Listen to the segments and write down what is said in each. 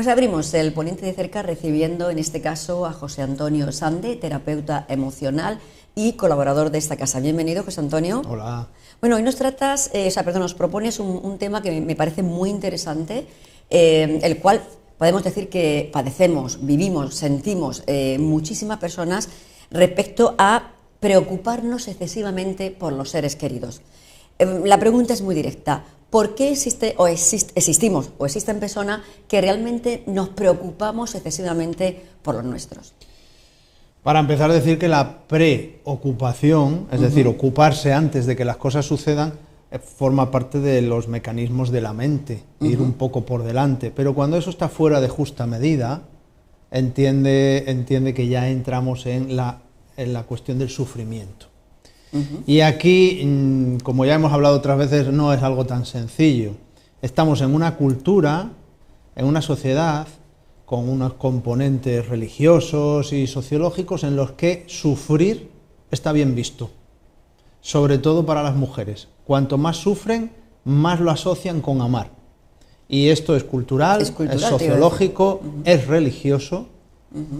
Pues abrimos el Poniente de Cerca recibiendo en este caso a José Antonio Sande, terapeuta emocional y colaborador de esta casa. Bienvenido, José Antonio. Hola. Bueno, hoy nos propones un tema que me parece muy interesante, el cual podemos decir que padecemos, vivimos, sentimos muchísimas personas respecto a preocuparnos excesivamente por los seres queridos. La pregunta es muy directa. ¿Por qué existen personas que realmente nos preocupamos excesivamente por los nuestros? Para empezar a decir que la preocupación, es decir, ocuparse antes de que las cosas sucedan, forma parte de los mecanismos de la mente, ir un poco por delante. Pero cuando eso está fuera de justa medida, entiende que ya entramos en la cuestión del sufrimiento. Y aquí, como ya hemos hablado otras veces, no es algo tan sencillo. Estamos en una cultura, en una sociedad, con unos componentes religiosos y sociológicos en los que sufrir está bien visto, sobre todo para las mujeres. Cuanto más sufren, más lo asocian con amar. Y esto es cultural, es sociológico, es religioso,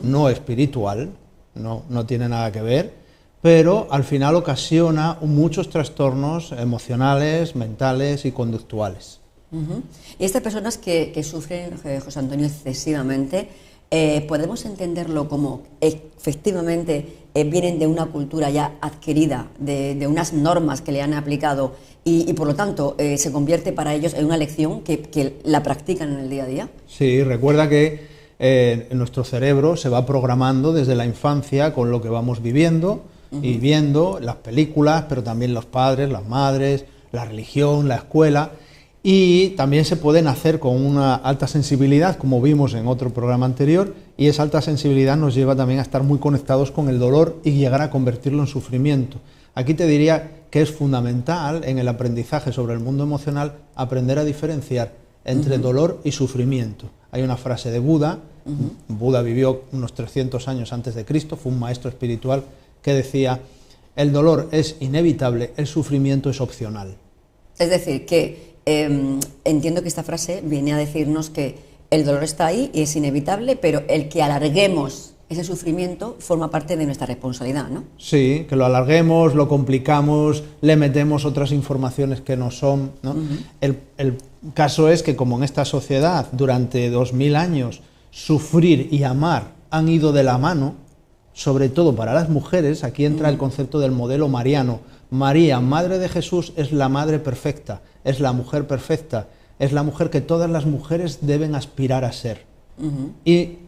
no espiritual, no tiene nada que ver, pero al final ocasiona muchos trastornos emocionales, mentales y conductuales. Y estas personas que sufren, José Antonio, excesivamente, ¿podemos entenderlo como efectivamente vienen de una cultura ya adquirida, de unas normas que le han aplicado y por lo tanto se convierte para ellos en una lección que la practican en el día a día? Sí, recuerda que nuestro cerebro se va programando desde la infancia con lo que vamos viviendo y viendo las películas, pero también los padres, las madres, la religión, la escuela. Y también se puede nacer con una alta sensibilidad, como vimos en otro programa anterior, y esa alta sensibilidad nos lleva también a estar muy conectados con el dolor y llegar a convertirlo en sufrimiento. Aquí te diría que es fundamental en el aprendizaje sobre el mundo emocional aprender a diferenciar entre dolor y sufrimiento. Hay una frase de Buda, Buda vivió unos 300 años antes de Cristo, fue un maestro espiritual que decía: el dolor es inevitable, el sufrimiento es opcional. Es decir, que entiendo que esta frase viene a decirnos que el dolor está ahí y es inevitable, pero el que alarguemos ese sufrimiento forma parte de nuestra responsabilidad, ¿no? Sí, que lo alarguemos, lo complicamos, le metemos otras informaciones que no son, ¿no? El caso es que, como en esta sociedad durante 2000 años sufrir y amar han ido de la mano, sobre todo para las mujeres, aquí entra el concepto del modelo mariano. María, madre de Jesús, es la madre perfecta, es la mujer perfecta, es la mujer que todas las mujeres deben aspirar a ser. Y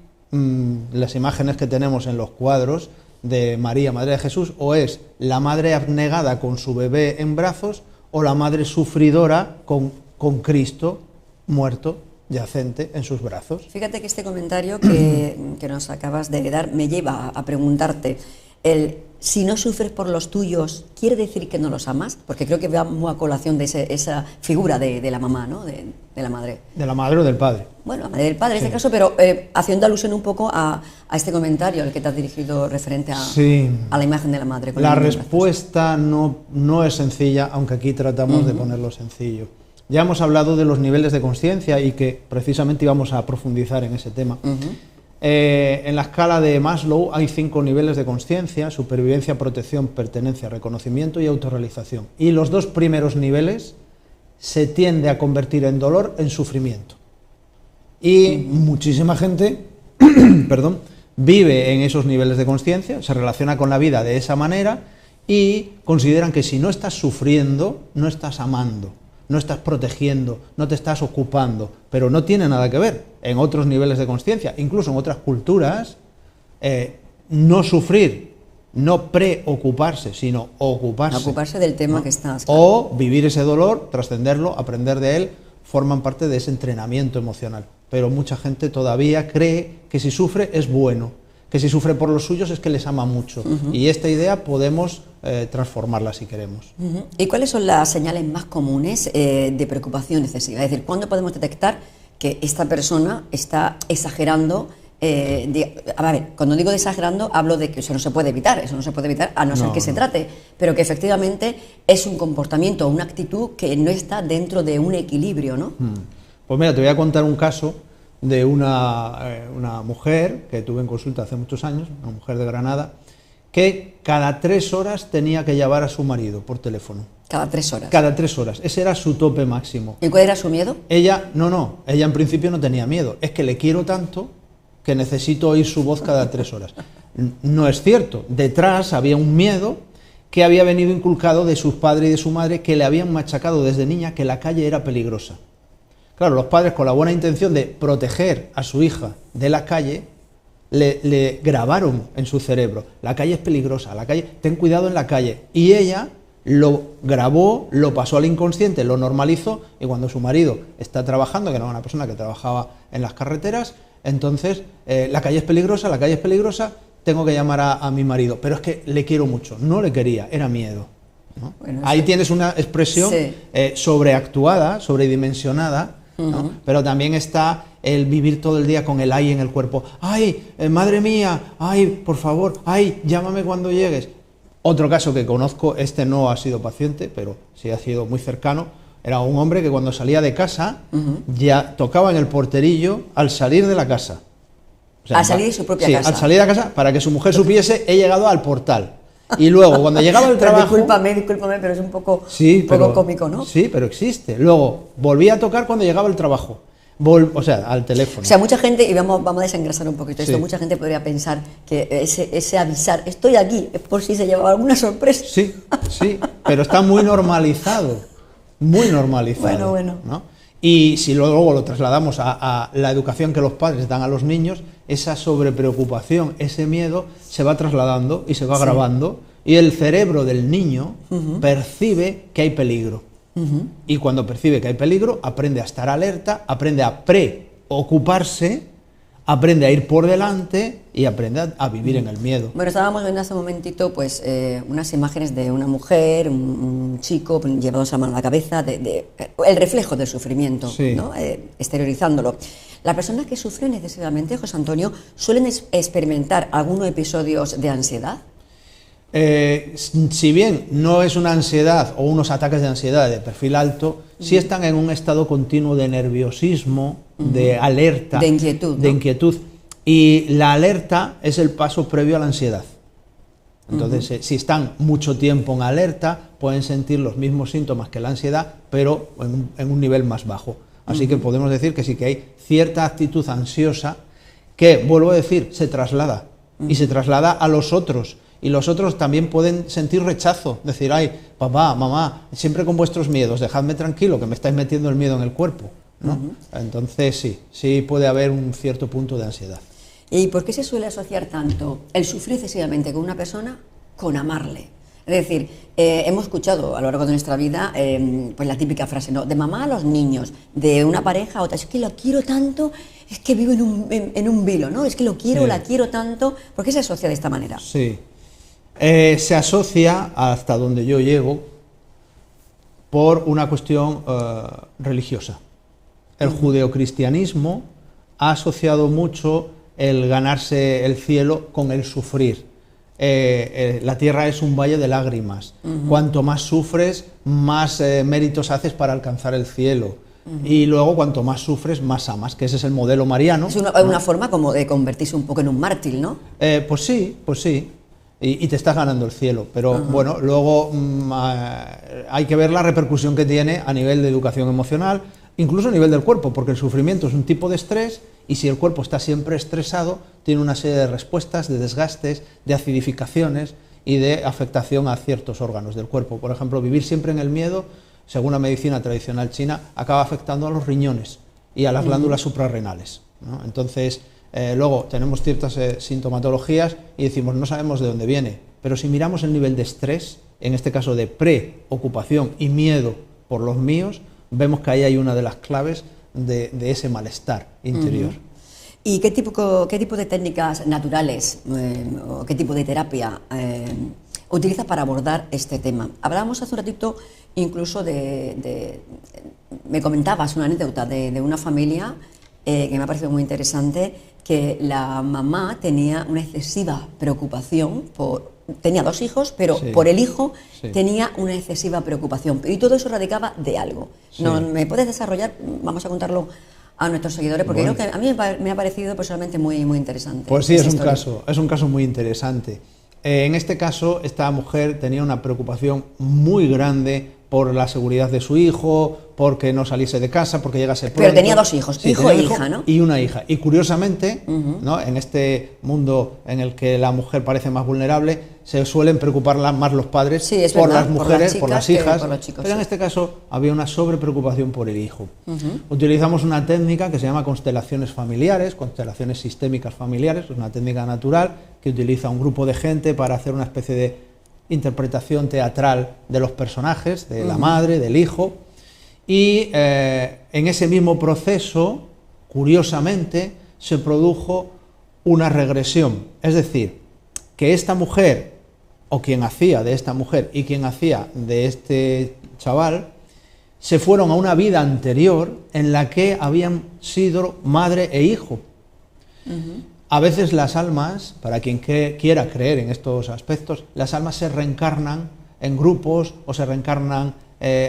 las imágenes que tenemos en los cuadros de María, madre de Jesús, o es la madre abnegada con su bebé en brazos, o la madre sufridora con Cristo muerto, yacente en sus brazos. Fíjate que este comentario que nos acabas de dar me lleva a preguntarte, si no sufres por los tuyos, ¿quiere decir que no los amas? Porque creo que va muy a colación de esa figura de la mamá, ¿no? De la madre. ¿De la madre o del padre? Bueno, la madre del padre en este caso, pero haciendo alusión un poco a este comentario al que te has dirigido referente a la imagen de la madre. La respuesta no es sencilla, aunque aquí tratamos de ponerlo sencillo. Ya hemos hablado de los niveles de conciencia y que precisamente íbamos a profundizar en ese tema. En la escala de Maslow hay 5 niveles de conciencia: supervivencia, protección, pertenencia, reconocimiento y autorrealización. Y los 2 primeros niveles se tiende a convertir en dolor, en sufrimiento. Y muchísima gente vive en esos niveles de conciencia, se relaciona con la vida de esa manera y consideran que si no estás sufriendo, no estás amando, no estás protegiendo, no te estás ocupando, pero no tiene nada que ver. En otros niveles de conciencia, incluso en otras culturas, no sufrir, no preocuparse, sino ocuparse. Ocuparse del tema, ¿no? Que estás. Claro. O vivir ese dolor, trascenderlo, aprender de él, forman parte de ese entrenamiento emocional. Pero mucha gente todavía cree que si sufre es bueno, que si sufre por los suyos es que les ama mucho. Y esta idea podemos transformarla si queremos. ¿Y cuáles son las señales más comunes de preocupación excesiva? Es decir, ¿cuándo podemos detectar que esta persona está exagerando? A ver, cuando digo de exagerando, hablo de que eso no se puede evitar, a no ser que se trate, pero que efectivamente es un comportamiento, una actitud que no está dentro de un equilibrio, ¿no? Pues mira, te voy a contar un caso de una mujer que tuve en consulta hace muchos años, una mujer de Granada, que cada 3 horas tenía que llamar a su marido por teléfono. Cada 3 horas. Cada 3 horas. Ese era su tope máximo. ¿Y cuál era su miedo? Ella en principio no tenía miedo. Es que le quiero tanto que necesito oír su voz cada 3 horas. No es cierto. Detrás había un miedo que había venido inculcado de sus padres y de su madre, que le habían machacado desde niña que la calle era peligrosa. Claro, los padres, con la buena intención de proteger a su hija de la calle, le grabaron en su cerebro: la calle es peligrosa, la calle, ten cuidado en la calle. Y ella lo grabó, lo pasó al inconsciente, lo normalizó, y cuando su marido está trabajando, que era una persona que trabajaba en las carreteras, entonces, la calle es peligrosa, tengo que llamar a mi marido, pero es que le quiero mucho. No le quería, era miedo, ¿no? Bueno, ahí tienes una expresión sobreactuada, sobredimensionada, ¿no? Pero también está el vivir todo el día con el ay en el cuerpo. ¡Ay, madre mía! ¡Ay, por favor! ¡Ay, llámame cuando llegues! Otro caso que conozco, este no ha sido paciente, pero sí ha sido muy cercano, era un hombre que cuando salía de casa ya tocaba en el porterillo al salir de la casa. O sea, al salir de su propia casa. Al salir de la casa, para que su mujer supiese: he llegado al portal. Y luego, cuando llegaba al trabajo... Discúlpame, pero es un poco cómico, ¿no? Sí, pero existe. Luego, volvía a tocar cuando llegaba al trabajo. O sea, al teléfono. O sea, mucha gente, y vamos a desengrasar un poquito esto, mucha gente podría pensar que ese avisar, estoy aquí, es por si se llevaba alguna sorpresa. Sí, pero está muy normalizado. Muy normalizado. Bueno. ¿no? Y si luego lo trasladamos a la educación que los padres dan a los niños, esa sobrepreocupación, ese miedo, se va trasladando y se va grabando, y el cerebro del niño percibe que hay peligro. Y cuando percibe que hay peligro, aprende a estar alerta, aprende a preocuparse, aprende a ir por delante y aprende a vivir en el miedo. Bueno, estábamos viendo hace un momentito pues unas imágenes de una mujer, un chico llevados la mano a la cabeza, el reflejo del sufrimiento, ¿no? Exteriorizándolo. Las personas que sufren excesivamente, José Antonio, ¿suelen experimentar algunos episodios de ansiedad? Si bien no es una ansiedad o unos ataques de ansiedad de perfil alto, sí están en un estado continuo de nerviosismo, de alerta, de inquietud, ¿no? inquietud. Y la alerta es el paso previo a la ansiedad. Entonces, si están mucho tiempo en alerta, pueden sentir los mismos síntomas que la ansiedad, pero en un nivel más bajo. Así que podemos decir que sí que hay cierta actitud ansiosa que, vuelvo a decir, se traslada. Y se traslada a los otros. Y los otros también pueden sentir rechazo, decir: ay, papá, mamá, siempre con vuestros miedos, dejadme tranquilo, que me estáis metiendo el miedo en el cuerpo, ¿no? Entonces sí puede haber un cierto punto de ansiedad. ¿Y por qué se suele asociar tanto el sufrir excesivamente con una persona con amarle? Es decir, hemos escuchado a lo largo de nuestra vida pues la típica frase, ¿no?, de mamá a los niños, de una pareja a otra: es que lo quiero tanto, es que vivo en un vilo, ¿no? Es que lo quiero, la quiero tanto. ¿Por qué se asocia de esta manera? Sí. Se asocia, hasta donde yo llego, por una cuestión religiosa. El judeocristianismo ha asociado mucho el ganarse el cielo con el sufrir. La tierra es un valle de lágrimas. Cuanto más sufres, más méritos haces para alcanzar el cielo. Y luego, cuanto más sufres, más amas, que ese es el modelo mariano. Es una forma como de convertirse un poco en un mártir, ¿no? Pues sí. Y te estás ganando el cielo, pero bueno, luego hay que ver la repercusión que tiene a nivel de educación emocional, incluso a nivel del cuerpo, porque el sufrimiento es un tipo de estrés, y si el cuerpo está siempre estresado, tiene una serie de respuestas, de desgastes, de acidificaciones y de afectación a ciertos órganos del cuerpo. Por ejemplo, vivir siempre en el miedo, según la medicina tradicional china, acaba afectando a los riñones y a las glándulas suprarrenales, ¿no? Entonces, luego tenemos ciertas sintomatologías y decimos: no sabemos de dónde viene, pero si miramos el nivel de estrés, en este caso de preocupación y miedo por los míos, vemos que ahí hay una de las claves de ese malestar interior. ¿Y qué tipo de técnicas naturales o qué tipo de terapia utilizas para abordar este tema? Hablábamos hace un ratito incluso me comentabas una anécdota de una familia que me ha parecido muy interesante, que la mamá tenía una excesiva preocupación tenía 2 hijos, pero por el hijo tenía una excesiva preocupación, y todo eso radicaba de algo. ¿Me puedes desarrollar? Vamos a contarlo a nuestros seguidores, porque Bueno. creo que a mí me ha parecido personalmente muy, muy interesante. Pues sí, esa es historia. un caso muy interesante. En este caso, esta mujer tenía una preocupación muy grande por la seguridad de su hijo, porque no saliese de casa, porque llegase pronto. Pero tenía 2 hijos, Sí, hijo tenía e un hijo hija, ¿no? y una hija. Y curiosamente, ¿no?, en este mundo en el que la mujer parece más vulnerable, se suelen preocupar más los padres Sí, es por verdad, las mujeres, por las chicas que hijas, por los chicos, pero en sí. este caso había una sobrepreocupación por el hijo. Utilizamos una técnica que se llama constelaciones familiares, constelaciones sistémicas familiares, es una técnica natural que utiliza un grupo de gente para hacer una especie de interpretación teatral de los personajes, de la madre, del hijo, y en ese mismo proceso, curiosamente, se produjo una regresión, es decir, que esta mujer, o quien hacía de esta mujer y quien hacía de este chaval, se fueron a una vida anterior en la que habían sido madre e hijo. A veces las almas, para quien quiera creer en estos aspectos, las almas se reencarnan en grupos o se reencarnan,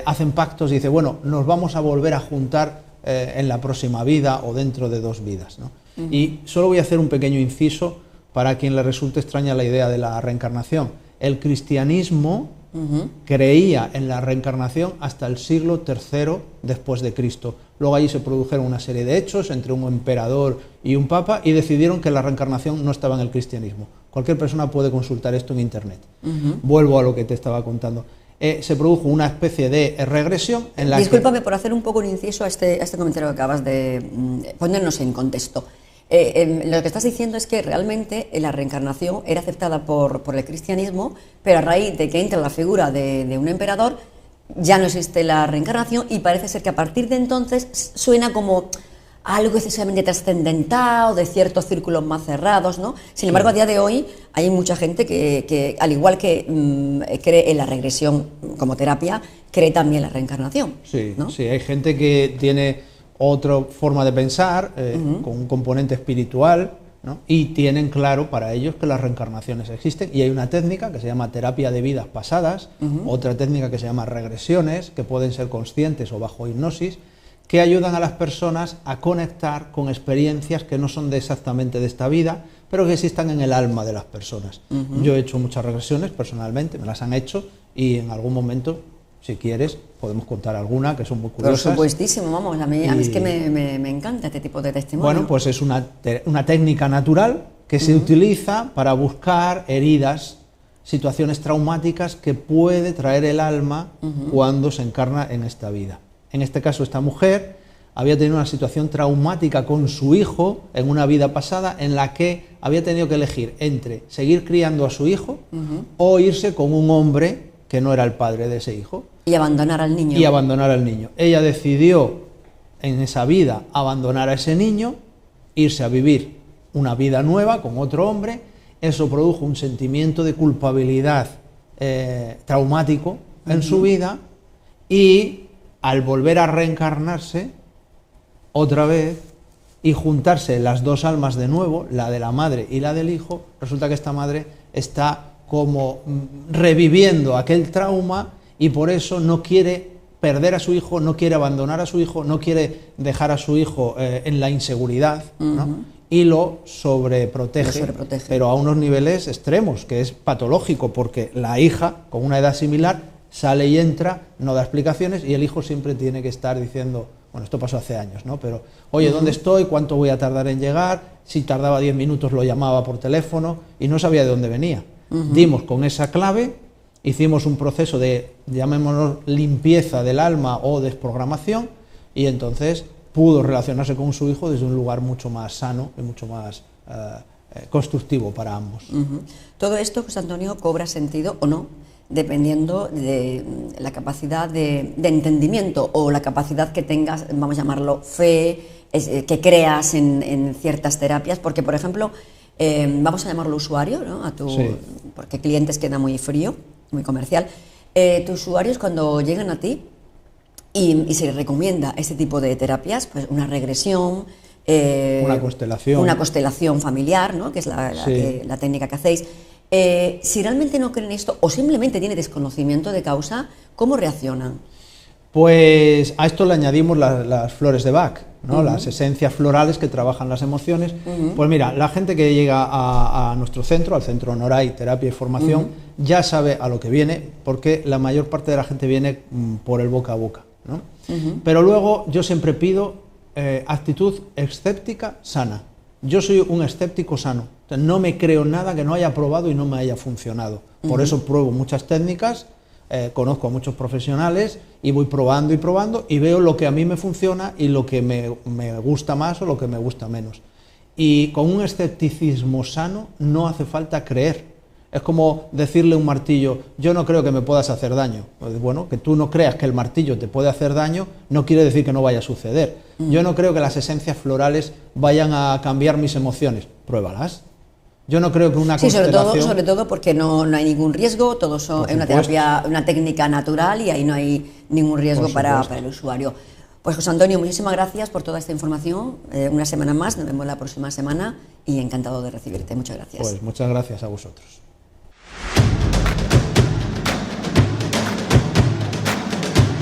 hacen pactos y dicen, bueno, nos vamos a volver a juntar en la próxima vida o dentro de 2 vidas, ¿no? Y solo voy a hacer un pequeño inciso para quien le resulte extraña la idea de la reencarnación. El cristianismo creía en la reencarnación hasta el siglo III después de Cristo. Luego allí se produjeron una serie de hechos entre un emperador y un papa y decidieron que la reencarnación no estaba en el cristianismo. Cualquier persona puede consultar esto en internet. Vuelvo a lo que te estaba contando. Se produjo una especie de regresión en la Discúlpame por hacer un poco un inciso a este comentario que acabas de ponernos en contexto. Lo que estás diciendo es que realmente la reencarnación era aceptada por el cristianismo, pero a raíz de que entra la figura de un emperador, ya no existe la reencarnación y parece ser que a partir de entonces suena como algo excesivamente trascendental o de ciertos círculos más cerrados, ¿no? Sin embargo, a día de hoy hay mucha gente que al igual que cree en la regresión como terapia, cree también en la reencarnación. Sí, ¿no? sí, hay gente que tiene otra forma de pensar, con un componente espiritual, ¿no? Y tienen claro para ellos que las reencarnaciones existen, y hay una técnica que se llama terapia de vidas pasadas, otra técnica que se llama regresiones, que pueden ser conscientes o bajo hipnosis, que ayudan a las personas a conectar con experiencias que no son exactamente de esta vida, pero que existan en el alma de las personas. Yo he hecho muchas regresiones personalmente, me las han hecho, y en algún momento, si quieres, podemos contar alguna, que son muy curiosas. Por supuestísimo, vamos, a mí es que me encanta este tipo de testimonio. Bueno, pues es una técnica natural que se utiliza para buscar heridas, situaciones traumáticas que puede traer el alma cuando se encarna en esta vida. En este caso, esta mujer había tenido una situación traumática con su hijo en una vida pasada en la que había tenido que elegir entre seguir criando a su hijo o irse con un hombre que no era el padre de ese hijo. Y abandonar al niño. Y abandonar al niño. Ella decidió en esa vida abandonar a ese niño, irse a vivir una vida nueva con otro hombre. Eso produjo un sentimiento de culpabilidad traumático en su vida, y al volver a reencarnarse otra vez y juntarse las 2 almas de nuevo, la de la madre y la del hijo, resulta que esta madre está como reviviendo aquel trauma y por eso no quiere perder a su hijo, no quiere abandonar a su hijo, no quiere dejar a su hijo en la inseguridad, ¿no? Y lo sobreprotege, pero a unos niveles extremos, que es patológico, porque la hija, con una edad similar, sale y entra, no da explicaciones, y el hijo siempre tiene que estar diciendo, bueno, esto pasó hace años, ¿no? Pero, oye, ¿dónde estoy? ¿Cuánto voy a tardar en llegar? Si tardaba 10 minutos lo llamaba por teléfono y no sabía de dónde venía. Dimos con esa clave, hicimos un proceso de, llamémoslo, limpieza del alma o desprogramación, y entonces pudo relacionarse con su hijo desde un lugar mucho más sano y mucho más constructivo para ambos. Todo esto, José Antonio, cobra sentido o no, dependiendo de la capacidad de entendimiento o la capacidad que tengas, vamos a llamarlo, fe, que creas en ciertas terapias, porque, por ejemplo, vamos a llamarlo usuario, ¿no? Sí. Porque clientes queda muy frío, muy comercial. Tus usuarios, cuando llegan a ti y se les recomienda este tipo de terapias, pues una regresión, una constelación familiar, ¿no? Que es la técnica que hacéis. Si realmente no creen esto o simplemente tiene desconocimiento de causa, ¿cómo reaccionan? Pues a esto le añadimos las flores de Bach, ¿no? Las esencias florales que trabajan las emociones. Pues mira, la gente que llega a nuestro centro, al Centro Noray Terapia y Formación, ya sabe a lo que viene, porque la mayor parte de la gente viene por el boca a boca, ¿no? Pero luego yo siempre pido actitud escéptica sana. Yo soy un escéptico sano, no me creo nada que no haya probado y no me haya funcionado. Por eso pruebo muchas técnicas, conozco a muchos profesionales y voy probando y veo lo que a mí me funciona y lo que me gusta más o lo que me gusta menos. Y con un escepticismo sano no hace falta creer. Es como decirle a un martillo, yo no creo que me puedas hacer daño. Pues bueno, que tú no creas que el martillo te puede hacer daño no quiere decir que no vaya a suceder. Yo no creo que las esencias florales vayan a cambiar mis emociones. Pruébalas. Yo no creo que una constelación... sobre todo porque no hay ningún riesgo, todo es una terapia, una técnica natural y ahí no hay ningún riesgo para el usuario. Pues José Antonio, muchísimas gracias por toda esta información. Una semana más, nos vemos la próxima semana y encantado de recibirte. Muchas gracias. Pues muchas gracias a vosotros.